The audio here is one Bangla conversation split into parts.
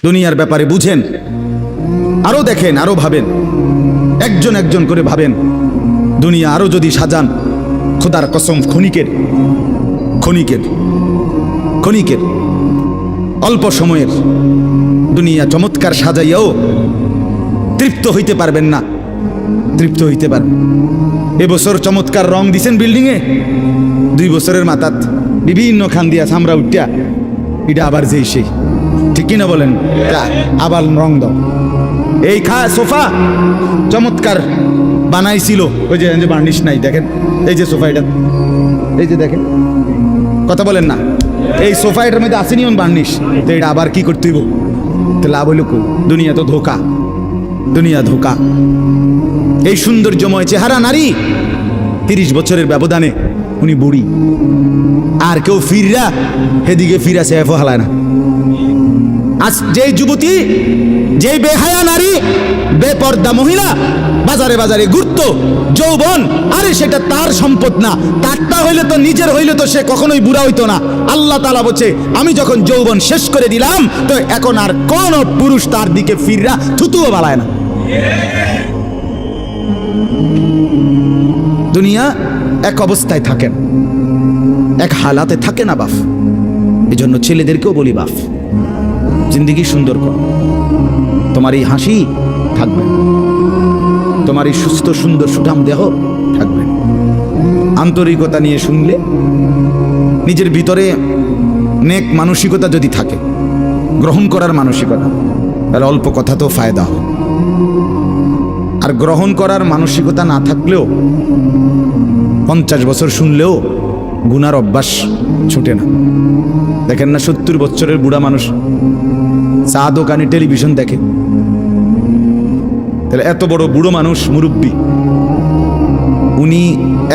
দুনিয়ার ব্যাপারে বুঝেন, আরো দেখেন, আরো ভাবেন, একজন একজন করে ভাবেন। দুনিয়া আরো যদি সাজান, খোদার কসম ক্ষণিকের ক্ষণিকের ক্ষণিকের অল্প সময়ের দুনিয়া চমৎকার সাজাইয়াও তৃপ্ত হইতে পারবেন না, তৃপ্ত হইতে পারবেন। এবছর চমৎকার রং দিছেন বিল্ডিংয়ে, 2 বছরের মাথাত বিভিন্ন খান দিয়া চামড়া উঠিয়া এটা আবার যেই সেই, ঠিক কিনা বলেন? আবার রং দাও। এই সোফা চমৎকার বানাইছিল, ওই যে বার্নিশ নাই, দেখেন এই যে সোফা, এটা এই যে দেখেন, কথা বলেন না, এই সোফা এটার মধ্যে আসেনি ওন বার্নিশ, তো এটা আবার কি করতে হইব? তো লাভ হইল কো? দুনিয়া তো ধোকা, দুনিয়া ধোকা। এই সৌন্দর্যময় চেহারা নারী, 30 বছরের ব্যবধানে উনি বুড়ি, আর কেউ ফিররা সেদিকে ফিরা সেফ হালায় না। আজ যে যুবতী, যে বেহায়া নারী, বেপর্দা মহিলা বাজারে বাজারে ঘুরতো, যৌবন, আরে সেটা তার সম্পদ না, তারটা হইলে তো নিজের হইলে তো সে কখনোই বুড়া হইতো না। আল্লাহ তাআলা বলছে, আমি যখন যৌবন শেষ করে দিলাম, তো এখন আর কোন পুরুষ তার দিকে ফিররা থুতুও বালায় না। দুনিয়া এক অবস্থায় থাকে না, এক হালাতে থাকে না বাপ। এই জন্য ছেলেদেরকেও বলি, বাপ জিন্দিগি সুন্দর কর, তোমার এই হাসি থাকবে, তোমার এই সুস্থ সুন্দর সুঠাম দেহ থাকবে। আন্তরিকতা নিয়ে শুনলে, নিজের ভিতরে নেক মানসিকতা যদি থাকে, গ্রহণ করার মানসিকতা, তাহলে অল্প কথাতেও ফায়দা হয়। আর গ্রহণ করার মানসিকতা না থাকলেও 50 বছর শুনলেও গুনার অভ্যাস ছুটে না। দেখেন না, 70 বছরের বুড়া মানুষ চা দোকানে টেলিভিশন দেখে, তাহলে এত বড় বুড়ো মানুষ, মুরব্বী, উনি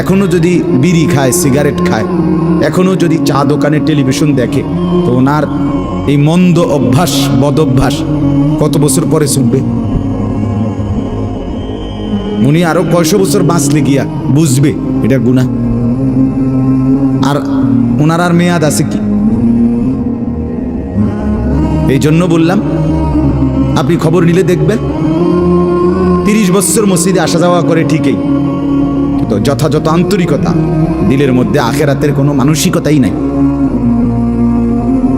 এখনো যদি বিড়ি খায়, সিগারেট খায়, এখনো যদি চা দোকানে টেলিভিশন দেখে, তো ওনার এই মন্দ অভ্যাস, বদ অভ্যাস কত বছর পরে ছুটবে? উনি আরো কয়শো বছর বাঁচলে গিয়া বুঝবে এটা গুনাহ। আর ওনার আর মেয়াদ আছে কি? এই জন্য বললাম, আপনি খবর নিলে দেখবেন 30 বছর মসজিদে আসা যাওয়া করে ঠিকই, তো যথাযথ আন্তরিকতা, দিলের মধ্যে আখেরাতের কোনো মানসিকতাই নাই,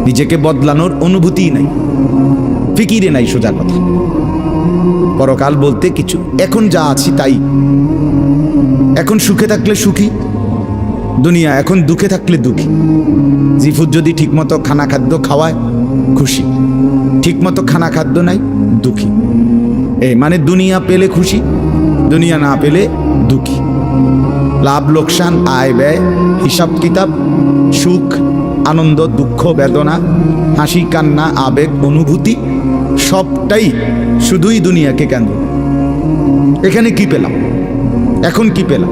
নিজেকে বদলানোর অনুভূতিই নাই, ফিকিরে নাই, সোজা কথা। পরকাল বলতে কিছু, এখন যা আছি তাই, এখন সুখে থাকলে সুখী দুনিয়া, এখন দুঃখে থাকলে দুঃখী। জিফুত যদি ঠিকমতো খানা খাদ্য খাওয়ায় খুশি, ঠিকমতো খানা খাদ্য নাই দুঃখী। এই মানে দুনিয়া পেলে খুশি, দুনিয়া না পেলে দুঃখী। লাভ লোকসান, আয় ব্যয়, হিসাব কিতাব, সুখ আনন্দ, দুঃখ বেদনা, হাসি কান্না, আবেগ অনুভূতি, সবটাই শুধুই দুনিয়াকে কেন্দ্র। এখানে কি পেলাম, এখন কি পেলাম,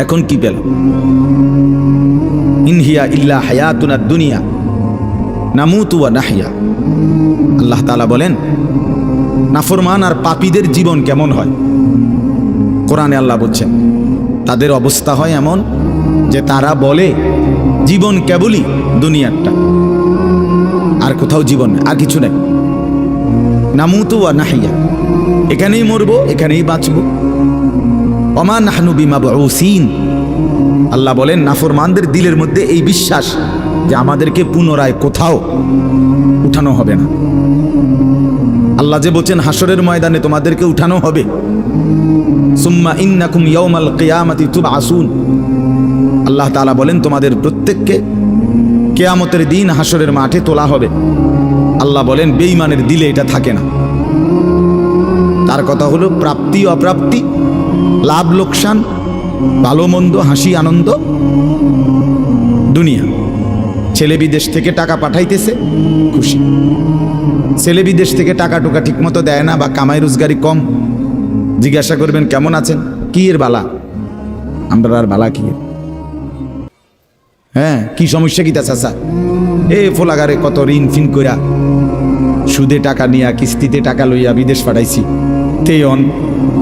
এখন কি পেলাম? ইনহিয়া ইল্লা হায়াতুনা দুনিয়া নামুতু ওয়া নাহইয়া। আল্লাহ তাআলা বলেন, নাফরমান আর পাপীদের জীবন কেমন হয়? কোরআনে আল্লাহ বলছেন, তাদের অবস্থা হয় এমন যে তারা বলে জীবন কেবলই দুনিয়ারটা, আর কোথাও জীবন নেই, আর কিছু নেই। নামুতু ওয়া নাহইয়া, এখানেই মরবো, এখানেই বাঁচবো। ওমা নাহনু বিমাবউসিন। আল্লাহ বলেন, নাফরমানদের দিলের মধ্যে এই বিশ্বাস যে আমাদেরকে পুনরায় কোথাও উঠানো হবে না। আল্লাহ যে বলছেন হাসরের ময়দানে তোমাদেরকে উঠানো হবে, সুম্মা ইন্নাকুম ইয়াউমাল কিয়ামাতি তুবআসুন। আল্লাহ তাআলা বলেন, তোমাদের প্রত্যেককে কিয়ামতের দিন হাসরের মাঠে তোলা হবে। আল্লাহ বলেন, বেঈমানের দিলে এটা থাকে না। তার কথা হলো প্রাপ্তি অপ্রাপ্তি, লাভ লোকসান, ভালো মন্দ, হাসি আনন্দ, দুনিয়া। ছেলে বিদেশ থেকে টাকা পাঠাইতেছে, খুশি। ছেলে বিদেশ থেকে টাকা টুকা ঠিক মতো দেয় না, বা কামাই রোজগারি কম, জিজ্ঞাসা করবেন কেমন আছেন, কি এর বালা? আমরা আর বালা কি? হ্যাঁ, কি সমস্যা কি তা চাচা? এ ফোলাগারে কত ঋণ ফিন কইরা, সুদে টাকা নিয়া, কিস্তিতে টাকা লইয়া বিদেশ পাঠাইছি, তেয়ন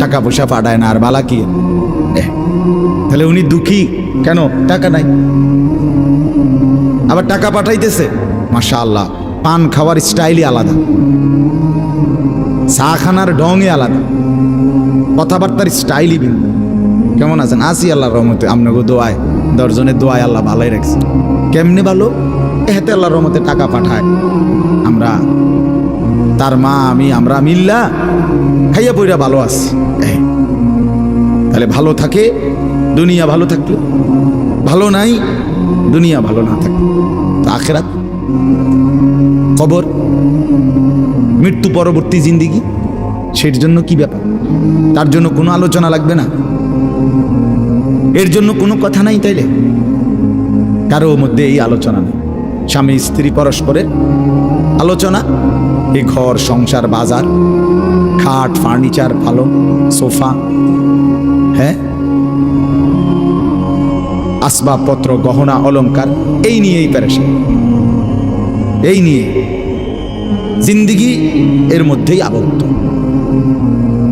টাকা পয়সা পাঠায় না, আর বালা কি? তাহলে উনি দুঃখী কেন? টাকা নাই, আবার টাকা পাঠাইতেছে, মাশাআল্লাহ, পান খাওয়ার স্টাইলই আলাদা, চা খানার ঢঙই আলাদা, কথাবার্তার স্টাইলই ভিন্ন। কেমন আছেন? আসি আল্লাহর রহমতে, আপনাকে দোয়ায়, দশজনের দোয়ায় আল্লাহ ভালোই রাখছে। কেমনে ভালো? এতে আল্লাহর রহমতে টাকা পাঠায়, আমরা তার মা আমি আমরা মিল্লা খাইয়া পইরা ভালো আছি। তাহলে ভালো থাকে দুনিয়া ভালো থাকলো, ভালো নাই দুনিয়া ভালো না থাকলো তো আখিরাত, কবর, মৃত্যু পরবর্তী জিন্দিগি, সের জন্য কি ব্যাপার? তার জন্য কোনো আলোচনা লাগবে না, এর জন্য কোনো কথা নাই। তাইলে কারো মধ্যে এই আলোচনা নেই, স্বামী স্ত্রী পরস্পরের আলোচনা, এই ঘর সংসার বাজার, খাট ফার্নিচার পালং সোফা, হ্যাঁ, আসবাবপত্র গহনা অলংকার, এই নিয়েই পেরেশান, এই নিয়ে জিন্দিগি এর মধ্যেই আবদ্ধ।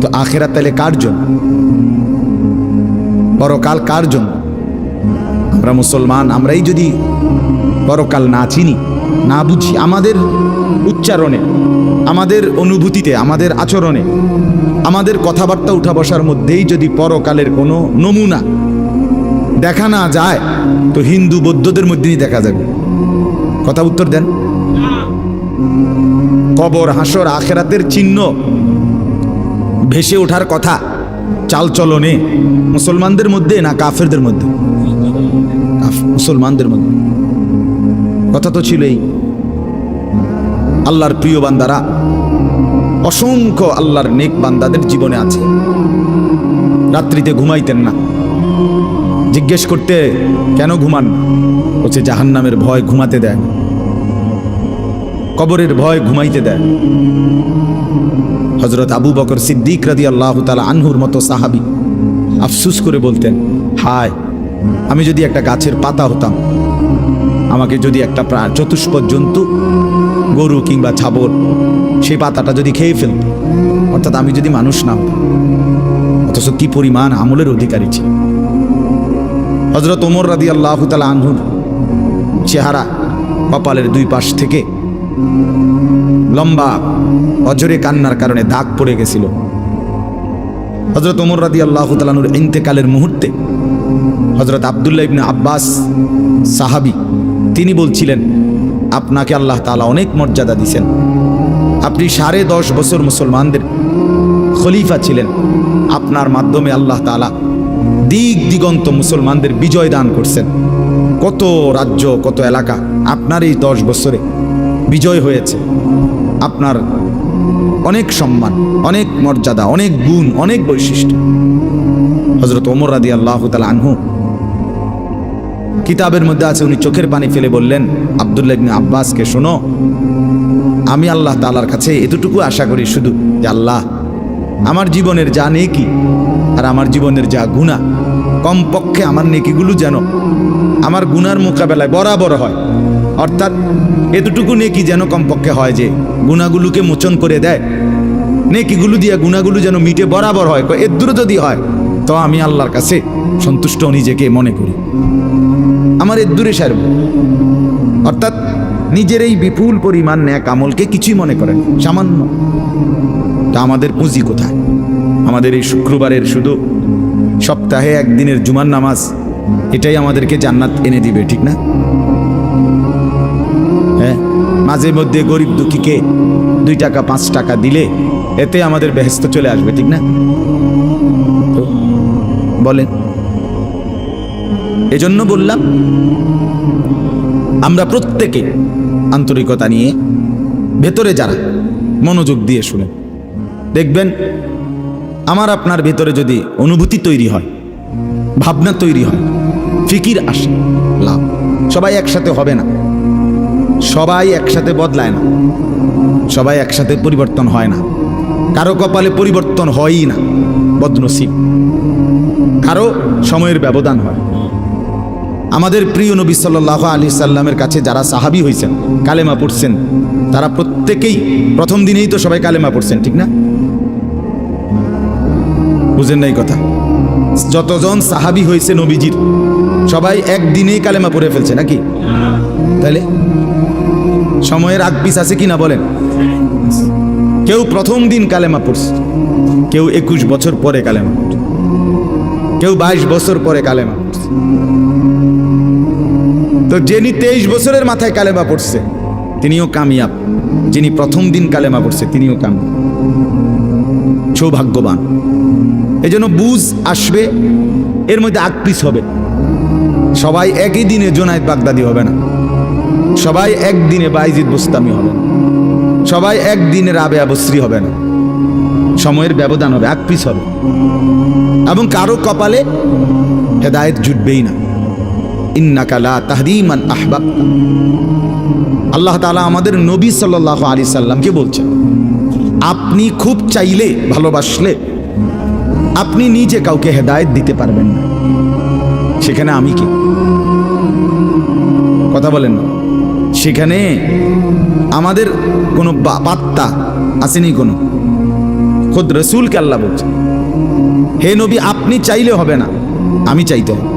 তো আখিরাত তাহলে কার জন্য? পরকাল কার জন্য? আমরা মুসলমান, আমরাই যদি পরকাল না চিনি না বুঝি, আমাদের উচ্চারণে, আমাদের অনুভূতিতে, আমাদের আচরণে, আমাদের কথাবার্তা উঠা বসার মধ্যেই যদি পরকালের কোনো নমুনা দেখা না যায়, তো হিন্দু বৌদ্ধদের মধ্যেই দেখা যাবে। কথা উত্তর দেন। কবর হাসর আখেরাতের চিহ্ন ভেসে ওঠার কথা চালচলনে মুসলমানদের মধ্যে না কাফেরদের মধ্যে? মুসলমানদের মধ্যে। কথা তো ছিলই। আল্লাহর প্রিয় বান্দারা, অসংখ্য আল্লাহর নেক বান্দাদের জীবনে আছে, রাত্রিতে ঘুমাইতেন না। জিজ্ঞেস করতে কেন ঘুমান? হচ্ছে জাহান্নামের ভয় ঘুমাতে দেয়, কবরের ভয় ঘুমাইতে দেয়। হযরত আবু বকর সিদ্দিক রাদিয়াল্লাহু তাআলা আনহুর মতো সাহাবী আফসোস করে বলতেন, হায় আমি যদি একটা গাছের পাতা হতাম, আমাকে যদি একটা চতুষ্পদ জন্তু, গরু কিংবা ছাগল, সেই পাতাটা যদি খেয়ে ফেলত, অর্থাৎ আমি যদি মানুষ না হতাম। অথচ কি পরিমাণ আমলের অধিকারী ছিল। হযরত ওমর রাদিয়াল্লাহু তাআলা আনহুর চেহারা কপালের দুই পাশ থেকে লম্বা অজরে কান্নার কারণে দাগ পড়ে গেছিল। হযরত ওমর রাদিয়াল্লাহু তাআলা আনহুর ইন্তেকালের মুহূর্তে হযরত আব্দুল্লাহ ইবনে আব্বাস সাহাবী, তিনি বলছিলেন, আপনাকে আল্লাহ তাআলা অনেক মর্যাদা দিয়েছেন, আপনি 10.5 বছর মুসলমানদের খলিফা ছিলেন, আপনার মাধ্যমে আল্লাহ তাআলা দিক দিগন্ত মুসলমানদের বিজয় দান করছেন। কত রাজ্য, কত এলাকা আপনার এই 10 বছরে বিজয় হয়েছে। আপনার অনেক সম্মান, অনেক মর্যাদা, অনেক গুণ, অনেক বৈশিষ্ট্য। হযরত ওমর রাদিয়াল্লাহু তাআলা আনহু কিতাবের মধ্যে আছে, উনি চোখের পানি ফেলে বললেন আব্দুল্লাহ ইবনে আব্বাসকে, শোনো, আমি আল্লাহ তাআলার কাছে এতটুকু আশা করি শুধু যে আল্লাহ আমার জীবনের যা নেকি আর আমার জীবনের যা গুনাহ, কমপক্ষে আমার নেকিগুলো যেন আমার গুনার মোকাবেলায় বরাবর হয়। অর্থাৎ এতটুকু নেকি যেন কমপক্ষে হয় যে গুনাহগুলোকে মোচন করে দেয়, নেকিগুলো দিয়ে গুনাহগুলো যেন মিটে বরাবর হয়। এর দূরে যদি হয় তো আমি আল্লাহর কাছে সন্তুষ্ট নিজেকে মনে করি, আমার এর দূরে সারব। অর্থাৎ নিজের এই বিপুল পরিমাণ নেক আমলকে কিছুই মনে করেন, সামান্য। তা আমাদের পুঁজি কোথায়? আমাদের এই শুক্রবারের শুধু সপ্তাহে একদিনের জুমার নামাজ, এটাই আমাদেরকে জান্নাত এনে দিবে, ঠিক না? হ্যাঁ, মাঝে মধ্যে গরিব দুঃখীকে 2 টাকা 5 টাকা দিলে এতে আমাদের বেহেশত চলে আসবে, ঠিক না? বলেন। এজন্য বললাম, আমরা প্রত্যেকে আন্তরিকতা নিয়ে ভেতরে যারা মনোযোগ দিয়ে শুনে দেখবেন, আমার আপনার ভেতরে যদি অনুভূতি তৈরি হয়, ভাবনা তৈরি হয়, ফিকির আসে, লাভ। সবাই একসাথে হবে না, সবাই একসাথে বদলায় না, সবাই একসাথে পরিবর্তন হয় না, কারো কপালে পরিবর্তন হয়ই না, বদনসিব। কারো সময়ের ব্যবধান হয়। আমাদের প্রিয় নবী সাল্লাল্লাহু আলাইহি সাল্লামের কাছে যারা সাহাবী হয়েছেন, কালেমা পড়ছেন, তারা প্রত্যেকেই প্রথম দিনেই তো সবাই কালেমা পড়ছেন, ঠিক না? বুঝেন নাই কথা? যতজন সাহাবী হয়েছে নবীজির, সবাই একদিনেই কালেমা পড়ে ফেলছে নাকি? তাহলে সময়ের আগ পিছ আছে কিনা বলেন? কেউ প্রথম দিন কালেমা পড়ছে, কেউ 21 বছর পরে কালেমা পড়ছে, কেউ 22 বছর পরে কালেমা পড়ছে। তো যিনি 23 বছরের মাথায় কালেমা পড়ছে তিনিও কামিয়াব, যিনি প্রথম দিন কালেমা পড়ছে তিনিও কামিয়াব, সৌভাগ্যবান। এই জন্য বুঝ আসবে, এর মধ্যে আকপিস হবে। সবাই একই দিনে জোনায়েদ বাগদাদি হবে না, সবাই একদিনে বাইজিদ বুস্তামি হবে না, সবাই একদিনে রাবেয়া বসরি হবে না। সময়ের ব্যবধান হবে, আকপিস হবে, এবং কারো কপালে হেদায়েত জুটবেই না। ইন্নাকা লা তাহদি মান আহবাবতা। আল্লাহ তাআলা আমাদের নবী সাল্লাল্লাহু আলাইহি সাল্লামকে বলছেন, আপনি খুব চাইলে, ভালোবাসলে আপনি নিজে কাউকে হেদায়েত দিতে পারবেন না। সেখানে আমি কি? কথা বলেন না। সেখানে আমাদের কোনো পাত্তা আসেনি কোনো। খুদ রসুলকে আল্লাহ বলছেন, হে নবী আপনি চাইলে হবে না, আমি চাইতে হবে।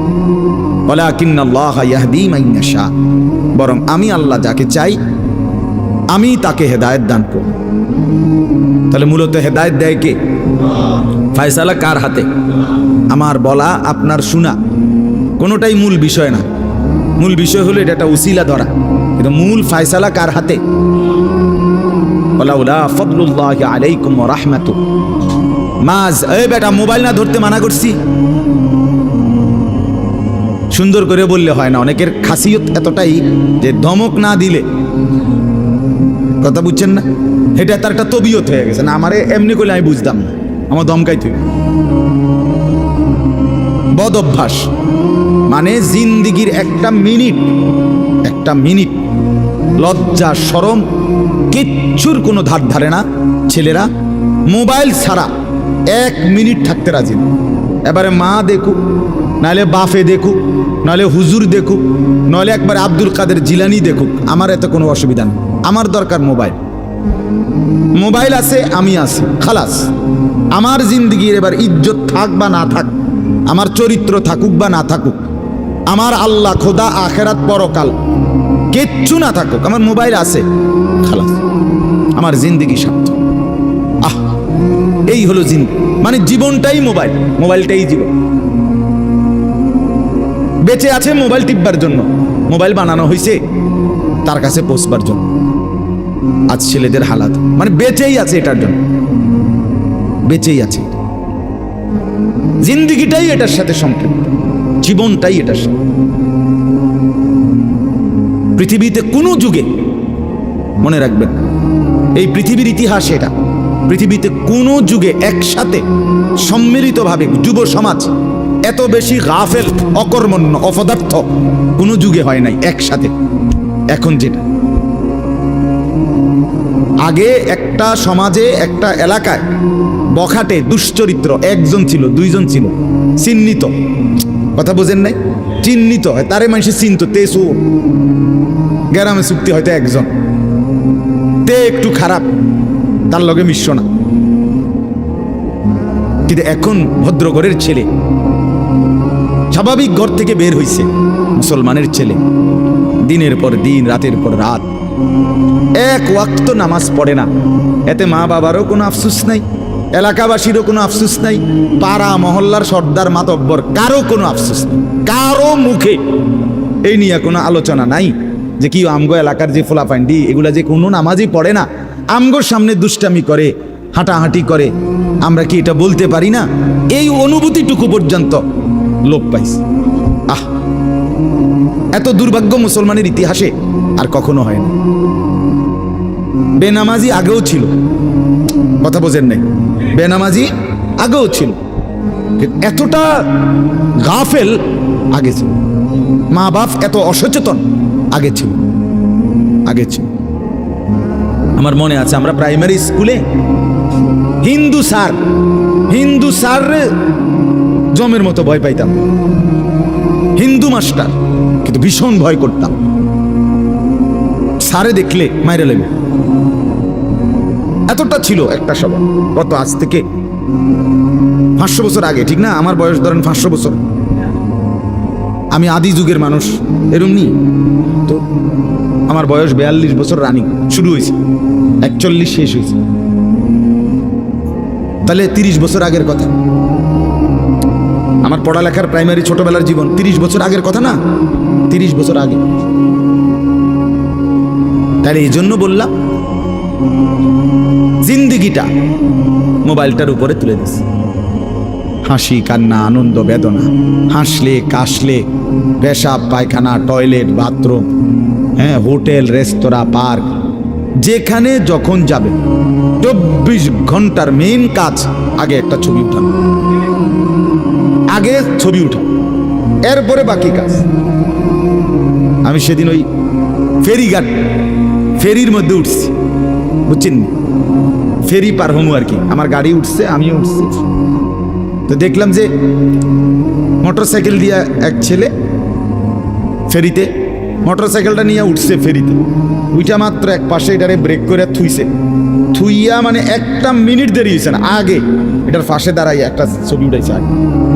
ওয়ালাকিন্নাল্লাহা ইয়াহদি মান ইয়াশা, বরং আমি আল্লাহ যাকে চাই আমি তাকে হেদায়েত দান করি। তাহলে মূলত হেদায়েত দেয় কে? ফয়সালা কার হাতে? আমার বলা আপনার শোনা কোনোটাই মূল বিষয় না। মূল বিষয় হলো এটা একটা উসিলা ধরা, কিন্তু মূল ফয়সালা কার হাতে? ওয়ালাউলা ফাদলুল্লাহি আলাইকুম ওয়া রাহমাতুহু। মাজ এই বেটা মোবাইল না ধরতে মানা করছি, সুন্দর করে বললে হয় না। অনেকের খাসিয়ত এতটাই যে ধমক না দিলে, কথা বুঝছেন না, এটা তার একটা তবিয়ত হয়ে গেছে। না আমারে এমনি করলে আমি বুঝতাম না, আমার ধমকাই তুই। বদ অভ্যাস মানে জিন্দিগির একটা মিনিট লজ্জা শরম কিচ্ছুর কোনো ধার ধারে না। ছেলেরা মোবাইল ছাড়া 1 মিনিট থাকতে রাজি না। এবারে মা দেখুক, নাহলে বাফে দেখুক, নাহলে হুজুর দেখুক, নাহলে একবার আব্দুল কাদের জিলানি দেখুক, আমার এতে কোনো অসুবিধা নেই। আমার দরকার মোবাইল আছে, আমি আছি, খালাস। আমার জিন্দিগির এবার ইজ্জত থাক বা না থাক, আমার চরিত্র থাকুক বা না থাকুক, আমার আল্লাহ খোদা আখেরাত পরকাল কিচ্ছু না থাকুক, আমার মোবাইল আছে, খালাস, আমার জিন্দিগি সার্থক। এই হলো মানে জীবনটাই মোবাইলটাই জীবন। বেঁচে আছে মোবাইল টিপবার জন্য, মোবাইল বানানো হয়েছে তার কাছে পৌঁছবার জন্য। আজ ছেলেদের হালাত মানে বেঁচেই আছে এটার জন্য, বেঁচেই আছে। জিন্দিগিটাই এটার সাথে সম্পৃক্ত, জীবনটাই এটার সাথে। পৃথিবীতে কোনো যুগে মনে রাখবেন, এই পৃথিবীর ইতিহাস এটা, পৃথিবীতে কোনো যুগে একসাথে সম্মিলিতভাবে যুব সমাজ এত বেশি গাফেল, অকর্মণ্য, অপদার্থ কোনো যুগে হয় নাই একসাথে। এখন যেটা আগে একটা সমাজে, একটা এলাকায় বখাটে দুশ্চরিত্র একজন ছিল, দুইজন ছিল, চিহ্নিত, কথা বোঝেন নাই, চিহ্নিত হয় তারে মানুষ চিহ্নিত, তেসু গ্রামে চুক্তি হয়তো একজন, তে একটু খারাপ, তার লগে মিশ্র না। কিন্তু এখন ভদ্রঘরের ছেলে, স্বাভাবিক ঘর থেকে বের হইছে মুসলমানের ছেলে, দিনের পর দিন, রাতের পর রাত এক ওয়াক্ত নামাজ পড়ে না। এতে মা বাবারও কোনো আফসোস নাই, এলাকাবাসীরও কোনো আফসোস নাই, পাড়া মহল্লার সর্দার মাতব্বর কারো কোনো আফসোস নাই, কারো মুখে এই নিয়ে কোনো আলোচনা নাই যে কি আমগো এলাকার যে ফোলাফান্ডি এগুলা যে কোনো নামাজই পড়ে না, আমগোর সামনে দুষ্টামি করে, হাঁটাহাঁটি করে, আমরা কি এটা বলতে পারি না? এই অনুভূতিটুকু পর্যন্ত লোপ পাইছে। এত দুর্ভাগ্য মুসলমানের ইতিহাসে আর কখনো হয় না। বেনামাজি আগেও ছিল, কথা বোঝেন নাই, বেনামাজি আগেও ছিল, এতটা গাফেল আগে ছিল, মা বাপ এত অসচেতন আগে ছিল। আমার মনে আছে আমরা প্রাইমারি স্কুলে হিন্দু স্যার জমের মতো ভয় পাইতাম, হিন্দু মাস্টার, কিন্তু ভীষণ ভয় করতাম। স্যারে দেখলে মাইরে লেগে, এতটা ছিল একটা সভা। কত আজ থেকে 500 বছর আগে, ঠিক না? আমার বয়স ধরেন 500 বছর, আমি আদি যুগের মানুষ, এরম নি তো আমার বয়স 42 বছর রানিং শুরু হয়েছে, 41 শেষ হয়েছে, তাহলে 30 বছর আগের কথা। আমার পড়ালেখার প্রাইমারি ছোটবেলার জীবন 30 বছর আগের কথা না, 30 বছর আগে। তাহলে এই জন্য বললাম জিন্দিগিটা মোবাইলটার উপরে তুলে দিচ্ছে। হাসি কান্না আনন্দ বেদনা, হাসলে কাশলে, পেশাব পায়খানা টয়লেট বাথরুম, হ্যাঁ, হোটেল রেস্তোরাঁ পার্ক, যেখানে যখন যাবে 24 ঘন্টার মেইন কাজ আগে একটা ছবি উঠানো, আগে ছবি উঠা, এরপরে বাকি কাজ। আমি সেদিন ওই ফেরিঘাট, ফেরির মধ্যে উঠছি, বুঝছেন, ফেরি পার হমু আর কি, আমার গাড়ি উঠছে আমিও উঠছি। তো দেখলাম যে মোটরসাইকেল দিয়ে এক ছেলে ফেরিতে, মোটরসাইকেলটা নিয়ে উঠছে ফেরিতে, উইটা মাত্র এক পাশে এটারে ব্রেক করে থুইছে, থুইয়া মানে একটা মিনিট দেরি হয়েছে না, আগে এটার পাশে দাঁড়াইয়া একটা ছবি উঠাইছে, আগে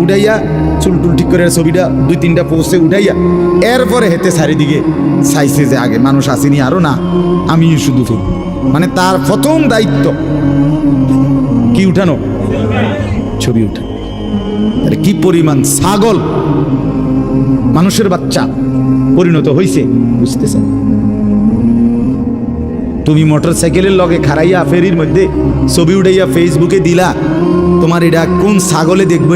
উঠাইয়া চুল টুল ঠিক করে ছবিটা 2-3টা পোস্টে উঠাইয়া এরপরে হেতে চারিদিকে চাইছে যে আগে মানুষ আসেনি আরো না, আমি শুধু ফেরি। মানে তার প্রথম দায়িত্ব কি উঠানো, ছবি উঠা। কি পরিমাণ ছাগল মানুষের বাচ্চা পরিণত হইছে বুঝতেছেন? তুমি মোটরসাইকেলের লগে খারাইয়া ফেরির মধ্যে ছবি উঠাইয়া ফেসবুকে দিলা, তোমার এটা কোন ছাগলে দেখবো?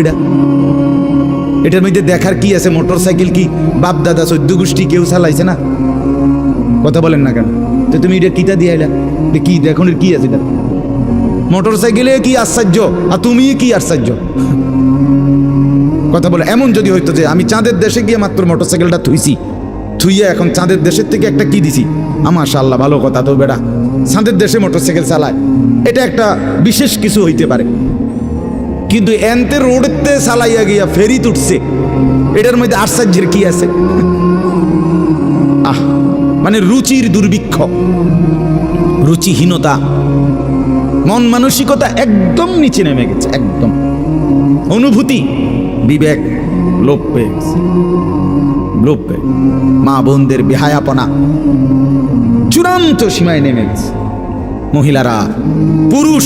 এটার মধ্যে দেখার কি আছে? মোটরসাইকেল কি বাপ দাদা 14 গোষ্ঠী কেউ চালাইছে না? কথা বলেন না কেন? তো তুমি এটা কিটা দিয়ে আইলা, কি দেখুন কি আছে এটা? মোটরসাইকেলে কি আশ্চর্য আর তুমি কি আশ্চর্য? কথা বলে এমন যদি হইতো যে আমি চাঁদের দেশে গিয়ে মাত্র মোটরসাইকেলটা থুইছি, থুইয়া এখন চাঁদের দেশের থেকে একটা কি দিছি, মাশাআল্লাহ ভালো কথা, তো বেটা চাঁদের দেশে মোটরসাইকেল চালায়, এটা একটা বিশেষ কিছু হইতে পারে। কিন্তু এনতে রোডতে চালাইয়া গিয়া ফেরি উঠছে, এটার মধ্যে আশ্চর্যের কি আছে? মানে রুচির দুর্ভিক্ষ, রুচিহীনতা, মন মানসিকতা একদম নিচে নেমে গেছে, একদম অনুভূতি বিবেক লোপ পেয়ে গেছে, লোপ পেয়ে মা বোনদের বেহায়াপনা চূড়ান্ত সীমায় নেমে গেছে। মহিলারা পুরুষ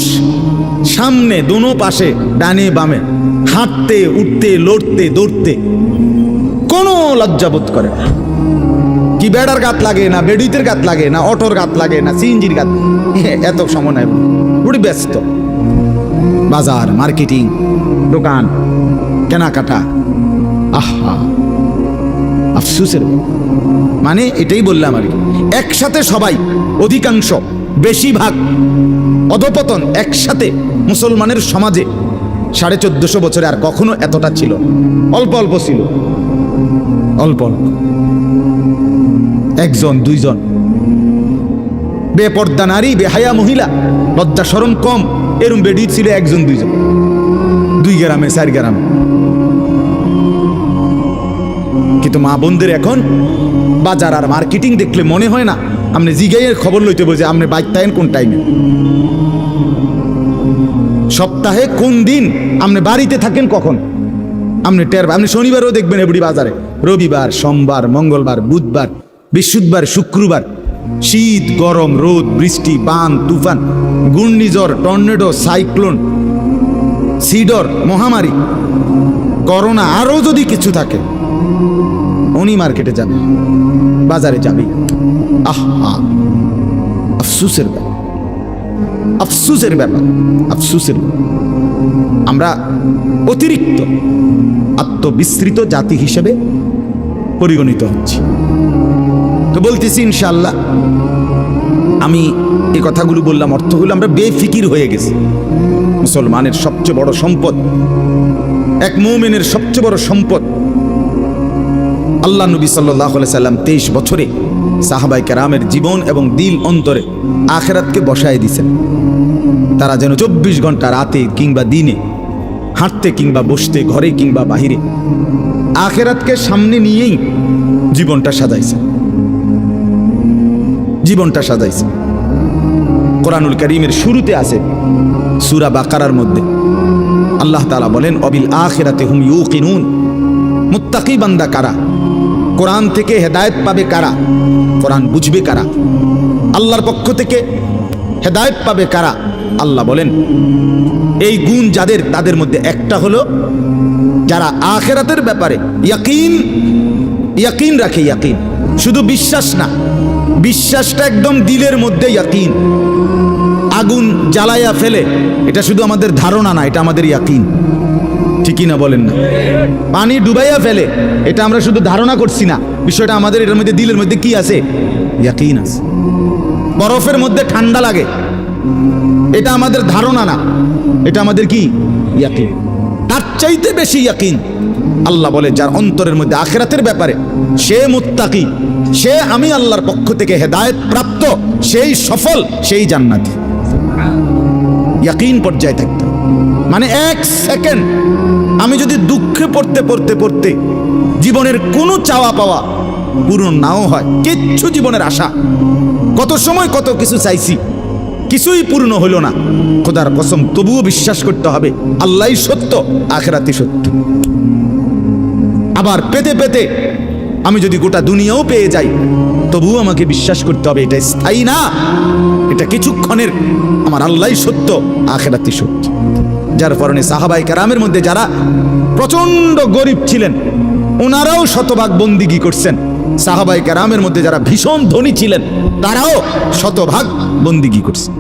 সামনে দোনো পাশে ডানে বামে হাঁটতে উঠতে লড়তে দৌড়তে কোনো লজ্জাবোধ করে না। কি বেড়ার গাত লাগে না, বেডিতের গাত লাগে না, অটোর গাত লাগে না, সিএনজির গাত, এত সময় নাই, পুরো ব্যস্ত। বাজার মার্কেটিং, দোকান কেনাকাটা, আহা আফসোসের। মানে এটাই বললাম আর কি, একসাথে সবাই, অধিকাংশ বেশিরভাগ অধপতন একসাথে মুসলমানের সমাজে 1450 বছরে আর কখনো এতটা ছিল, অল্প অল্প ছিল, অল্প অল্প, একজন দুইজন বেপর্দা নারী, বেহায়া মহিলা, লজ্জা শরম কম, এরম বেডি ছিল একজন দুইজন, 2 গ্রামে 4 গ্রামে। কিন্তু মা বোনদের এখন বাজার আর মার্কেটিং দেখলে মনে হয় না আপনি জিগাইয়ের খবর লইতে বোঝে আপনি বাইক তাইন কোন টাইমে, সপ্তাহে কোন দিন আপনি বাড়িতে থাকেন কখন, আপনি আপনি শনিবারও দেখবেন এবড়ি বাজারে, রবিবার সোমবার মঙ্গলবার বুধবার বৃহস্পতিবার শুক্রবার, শীত গরম রোদ বৃষ্টি বান তুফান ঘূর্ণিঝড় টর্নেডো সাইক্লোন সিডর মহামারী করোনা আরো যদি কিছু থাকে, উনি মার্কেটে যাবে, বাজারে যাবে। আহা আফসোসের ব্যাপার, আফসোসের ব্যাপার, আফসোসের ব্যাপার। আমরা অতিরিক্ত আত্মবিস্মৃত জাতি হিসেবে পরিগণিত হচ্ছি। তো বলতেছি ইনশাআল্লাহ, আমি এই কথাগুলো বললাম, অর্থগুলো আমরা বেফিকির হয়ে গেছি। মুসলমানের সবচেয়ে বড় সম্পদ, এক মুমিনের সবচেয়ে বড় সম্পদ, আল্লাহ নবী সাল্লাল্লাহু আলাইহি সাল্লাম 23 বছরে সাহাবায়ে কেরামের জীবন এবং দিল অন্তরে আখিরাতকে বসায় দিয়েছেন। তারা যেন 24 ঘন্টা রাতে কিংবা দিনে, হাঁটতে কিংবা বসতে, ঘরে কিংবা বাহিরে, আখিরাতকে সামনে নিয়েই জীবনটা সাজাইছে, জীবনটা সাজাইছে। কোরআনুল কারীমের শুরুতে আছে সূরা বাকারার মধ্যে আল্লাহ তাআলা বলেন, অবিল আখিরাতি হুম ইউকিনুন, মুত্তাকি বান্দা কারা, কোরআন থেকে হেদায়েত পাবে কারা, কোরআন বুঝবে কারা, আল্লাহর পক্ষ থেকে হেদায়েত পাবে কারা? আল্লাহ বলেন এই গুণ যাদের, তাদের মধ্যে একটা হলো যারা আখিরাতের ব্যাপারে ইয়াকিন রাখে। ইয়াকিন শুধু বিশ্বাস না, বিশ্বাসটা একদম দিলের মধ্যে ইয়াকিন। আগুন জ্বালাইয়া ফেলে, এটা শুধু আমাদের ধারণা না, এটা আমাদের ইয়াকিন। ঠিকই না বলেন না? পানি ডুবাইয়া ফেলে, এটা আমরা শুধু ধারণা করছি না, বিষয়টা আমাদের এটার মধ্যে দিলের মধ্যে কি আছে? ইয়াকিন আছে। বরফের মধ্যে ঠান্ডা লাগে, এটা আমাদের ধারণা না, এটা আমাদের কি? ইয়াকিন। তার চাইতে বেশি ইয়াকিন আল্লাহ বলে যার অন্তরের মধ্যে আখিরাতের ব্যাপারে, সে মুত্তাকি, সে আমি আল্লাহর পক্ষ থেকে হেদায়েত প্রাপ্ত, সেই সফল, সেই জান্নাতি। ইয়াকিন পর্যায়ে থাকতে মানে এক সেকেন্ড আমি যদি দুঃখে পড়তে পড়তে পড়তে জীবনের কোনো চাওয়া পাওয়া পূরণ নাও হয়, কিচ্ছু জীবনের আশা, কত সময় কত কিছু চাইছি, কিছুই পূর্ণ হইল না, খোদার কসম তবুও বিশ্বাস করতে হবে আল্লাহই সত্য, আখিরাতই সত্য। আবার পেতে পেতে আমি যদি গোটা দুনিয়াও পেয়ে যাই, তবুও আমাকে বিশ্বাস করতে হবে এটা স্থায়ী না, এটা কিছুক্ষণের, আমার আল্লাহই সত্য, আখিরাতই সত্য। যার কারণে সাহাবায়ে কেরামের মধ্যে যারা প্রচন্ড গরিব ছিলেন, ওনারাও শতভাগ বন্দিগি করছেন। সাহাবায়ে কেরামের মধ্যে যারা ভীষণ ধনী ছিলেন, তারাও শতভাগ বন্দিগি করছেন।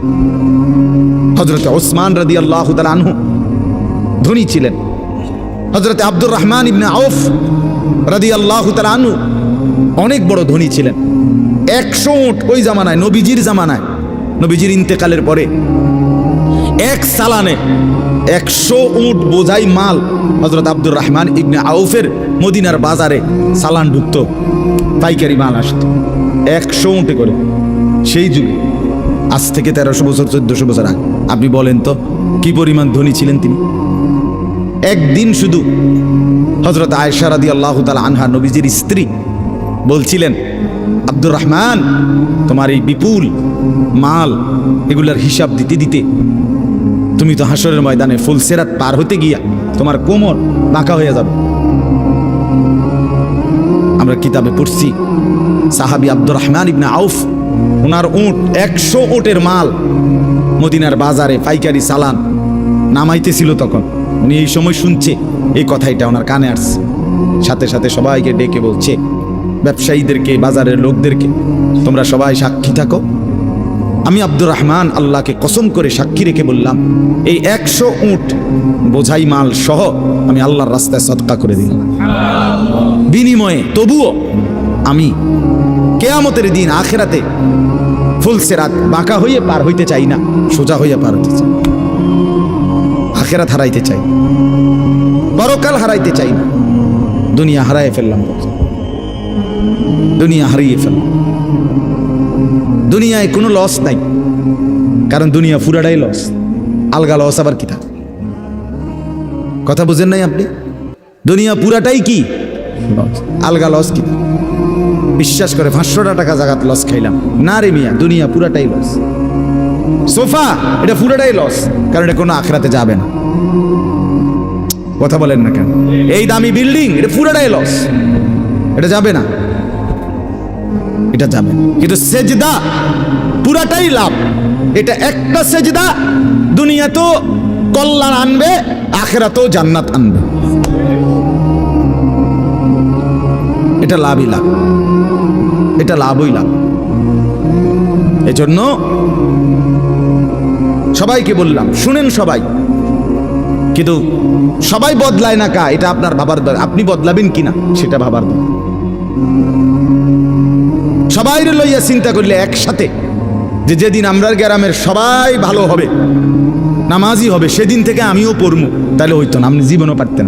হযরত ওসমান রাদিয়াল্লাহু তাআলা আনহু ধনী ছিলেন। হযরত আব্দুর রহমান ইবনে আউফ রাদিয়াল্লাহু তাআলা আনহু অনেক বড় ধনী ছিলেন। 100 উট ওই জামানায়, নবীজির জামানায়, নবীজির ইন্তেকালের পরে এক সালানে 100 উট বোঝাই মাল হযরত আব্দুর রহমান ইবনে আউফের মদিনার বাজারে সালান ঢুকত, পাইকারি মাল আসত 100 উটে করে। সেই যুগে, আজ থেকে 1300 বছর 1400 বছর আগে, আপনি বলেন তো কি পরিমাণ ধনী ছিলেন তিনি। একদিন শুধু হযরত আয়েশা রাদিয়াল্লাহু তাআলা আনহা, নবীজির স্ত্রী, বলছিলেন, আব্দুর রহমান, তোমার এই বিপুল মাল এগুলার হিসাব দিতে দিতে তুমি তো হাসরের ময়দানে ফুলসিরাত পার হতে গিয়া তোমার কোমর বাঁকা হয়ে যাবে। আমরা কিতাবে পড়ছি সাহাবী আব্দুর রহমান ইবনে আউফ, ওনার উট 100 উটের মাল মদিনার বাজারে পাইকারি চালান নামাইতেছিল। তখন উনি এই সময় শুনছে, এই কথাটা ওনার কানে আসছে, সাথে সাথে সবাইকে ডেকে বলছে, ব্যবসায়ীদেরকে, বাজারের লোকদেরকে, তোমরা সবাই সাক্ষী থাকো, আমি আব্দুর রহমান আল্লাহকে কসম করে সাক্ষী রেখে বললাম, এই 100 উট বোঝাই মাল সহ আমি আল্লাহর রাস্তায় সদকা করে দিলাম। বিনিময়ে তবুও আমি কিয়ামতের দিন আখিরাতে ফুলসিরাত বাঁকা হয়ে পার হইতে চাই না, সোজা হইয়া পার হইতে চাই। আখিরাত হারাইতে চাই, পরকাল হারাইতে চাই না। দুনিয়া হারাইয়ে ফেললাম, দুনিয়া হারিয়ে ফেললাম। দুনিয়ায় কোনো লস নাই, কারণ দুনিয়া পুরাটাই লস। আলগা লস আবার কি থাকে? কথা বুঝেন নাই আপনি? দুনিয়া পুরাটাই কি আলগা লস কি? বিশ্বাস করে 500 টাকা জাগাত লস খাইলাম না রে মিয়া, দুনিয়া পুরাটাই লস। সোফা এটা পুরাটাই লস, কারণ এটা কোনো আখিরাতে যাবে না। কথা বলেন না কেন? এই দামি বিল্ডিং এটা পুরাটাই লস, এটা যাবে না, এটা যাবে। কিন্তু সেজদা পুরাটাই লাভ। এটা একটা সেজদা দুনিয়াতেও কল্যাণ আনবে, আখিরাতেও জান্নাত আনবে। এটা লাভই লাভ, এটা লাভই লাভ। এজন্য সবাইকে বললাম, শুনেন সবাই, কিন্তু সবাই বদলায় না কা, এটা আপনার ভাবার দরকার। আপনি বদলাবেন কিনা সেটা ভাবার দরকার। সবাই লইয়া চিন্তা করলে একসাথে, যে যেদিন আমরার গ্রামের সবাই ভালো হবে, নামাজি হবে, সেদিন থেকে আমিও পড়মু, তাহলে হইতো না। আপনি জীবনও পারতেন,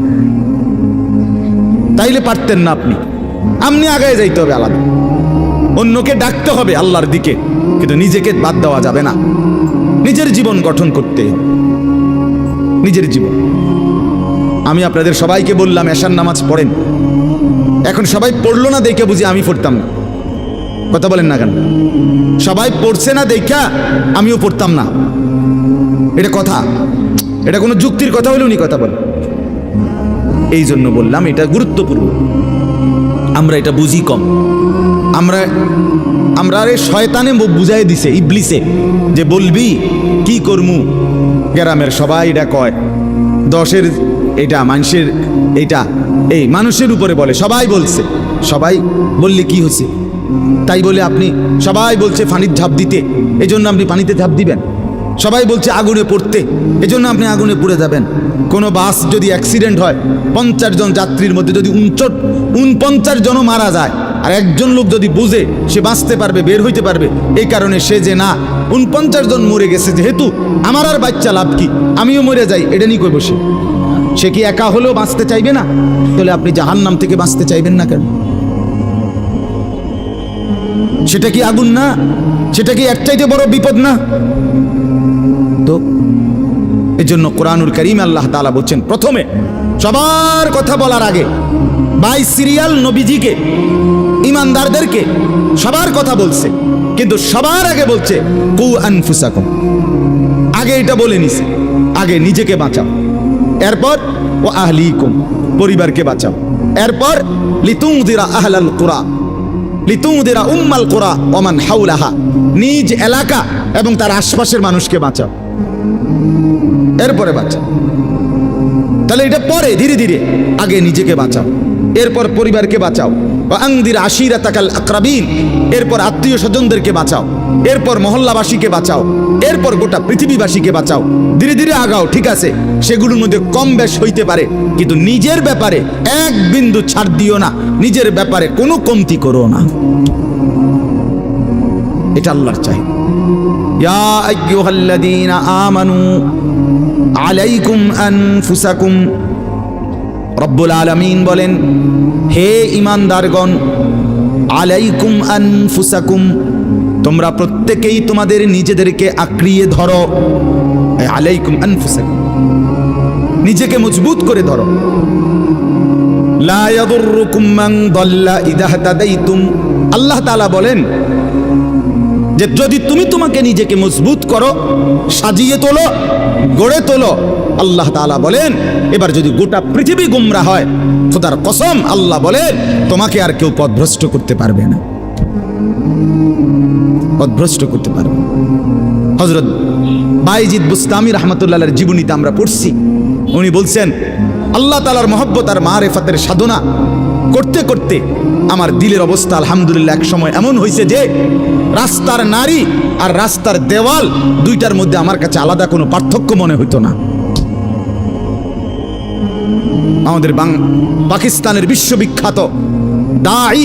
তাইলে পারতেন না। আপনি আগায় যাইতে হবে আলাদা, অন্যকে ডাকতে হবে আল্লাহর দিকে, কিন্তু নিজেকে বাদ দেওয়া যাবে না। নিজের জীবন গঠন করতে, নিজের জীবন। আমি আপনাদের সবাইকে বললাম এশার নামাজ পড়েন। এখন সবাই পড়লো না দেখে বুঝি আমি পড়তাম না। কথা বলেন না কেন? সবাই পড়ছে না দেখা আমিও পড়তাম না, এটা কথা, এটা কোনো যুক্তির কথা হলেও নি কথা বলে। এই জন্য বললাম এটা গুরুত্বপূর্ণ। আমরা এটা বুঝি কম। আমরা আরে শয়তানে বুঝাই দিছে, ইবলিসে, যে বলবি কি করমু, গ্রামের সবাই এটা কয়, 10-এর এটা মানুষের, এটা এই মানুষের উপরে বলে, সবাই বলছে, সবাই বললে কি হয়েছে, তাই বলে আপনি, সবাই বলছে পানির ঝাঁপ দিতে, এই জন্য আপনি পানিতে ঝাঁপ দিবেন। সবাই বলছে আগুনে পড়তে, এজন্য আপনি আগুনে পুড়ে যাবেন। কোনো বাস যদি অ্যাক্সিডেন্ট হয়, 50 জন যাত্রীর মধ্যে যদি 49 জনও মারা যায়, আর একজন লোক যদি বুঝে সে বাঁচতে পারবে, বের হইতে পারবে, এই কারণে সে যে না 49 জন মরে গেছে, যেহেতু আমার আর বাচ্চা লাভ কি, আমিও মরে যাই, এটা নিয়ে কই বসে, সে কি একা হলেও বাঁচতে চাইবে না? তাহলে আপনি জাহান্নাম থেকে বাঁচতে চাইবেন না কেন? সেটা কি আগুন না? সেটা কি এর চাইতে বড় বিপদ না? তো এজন্য কোরআনুল কারীম আল্লাহ তাআলা বলছেন, প্রথমে সবার কথা বলার আগে বাই সিরিয়াল নবীজিকে, ইমানদারদেরকে সবার কথা বলছে, কিন্তু সবার আগে বলছে কু আনফুসাকুম, আগে এটা বলে নিছে, আগে নিজেকে বাঁচাও, এরপর ও আহলিকুম, পরিবারকে বাঁচাও, এরপর লিতুনদিরা আহলাল কুরা, লিতুনদিরা উম্মাল কুরা ওয়া মান হাওলাহা, নিজ এলাকা এবং তার আশপাশের মানুষকে বাঁচাও, এরপরে বাঁচাও। তাহলে এটা পরে, ধীরে ধীরে, আগে নিজেকে বাঁচাও, এরপর পরিবারকে বাঁচাও, ওয়া আনদির আশিরাতাকাল আকরাবিন, এরপর আত্মীয় স্বজনদেরকে বাঁচাও, এরপর মহল্লাবাসীকে বাঁচাও, এরপর গোটা পৃথিবীবাসীকে বাঁচাও। ধীরে ধীরে আগাও, ঠিক আছে, সেগুলোর মধ্যে কম বেশ হইতে পারে, কিন্তু নিজের ব্যাপারে এক বিন্দু ছাড় দিও না, নিজের ব্যাপারে কোনো কমতি করো না। এটা আল্লাহর চাই। ইয়া আইয়ুহাল্লাযীনা আমানু আলাইকুম আনফুসাকুম, রব্বুল আলামিন বলেন, হে ঈমানদারগণ, আলাইকুম আনফুসাকুম, তোমরা প্রত্যেকেই তোমাদের নিজেদেরকে আঁকড়িয়ে ধরো, আলাইকুম আনফুসাকুম, নিজেকে মজবুত করে ধরো। লা ইয়াদুররুকুম মান দাল্লা ইযা হাদাইতুম, আল্লাহ তাআলা বলেন যে যদি তুমি তোমাকে নিজেকে মজবুত করো, সাজিয়ে তোলো, গড়ে তোলো, আল্লাহ তাআলা বলেন এবার যদি গোটা পৃথিবী গুমরা হয়, খোদার কসম আল্লাহ বলেন তোমাকে আর কেউ পথভ্রষ্ট করতে পারবে না, পথভ্রষ্ট করতে পারবে। হযরত বাইজিদ বুস্তামি রাহমাতুল্লাহর জীবনীতে আমরা পড়ছি, উনি বলছেন আল্লাহ তাআলার মহব্বত আর মারিফাতের সাধনা করতে করতে আমার দিলের অবস্থা আলহামদুলিল্লাহ এক সময় এমন হয়েছে যে রাস্তার নারী আর রাস্তার দেওয়াল দুইটার মধ্যে আমার কাছে আলাদা কোনো পার্থক্য মনে হইতো না। আমাদের পাকিস্তানের বিশ্ববিখ্যাত দাঈ,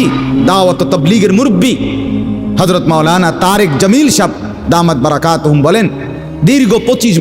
দাওয়াত ও তাবলীগের মুরব্বী হযরত মাওলানা তারেক জামিল সাহেব দামাত বারাকাতুহুম বলেন, দীর্ঘ 25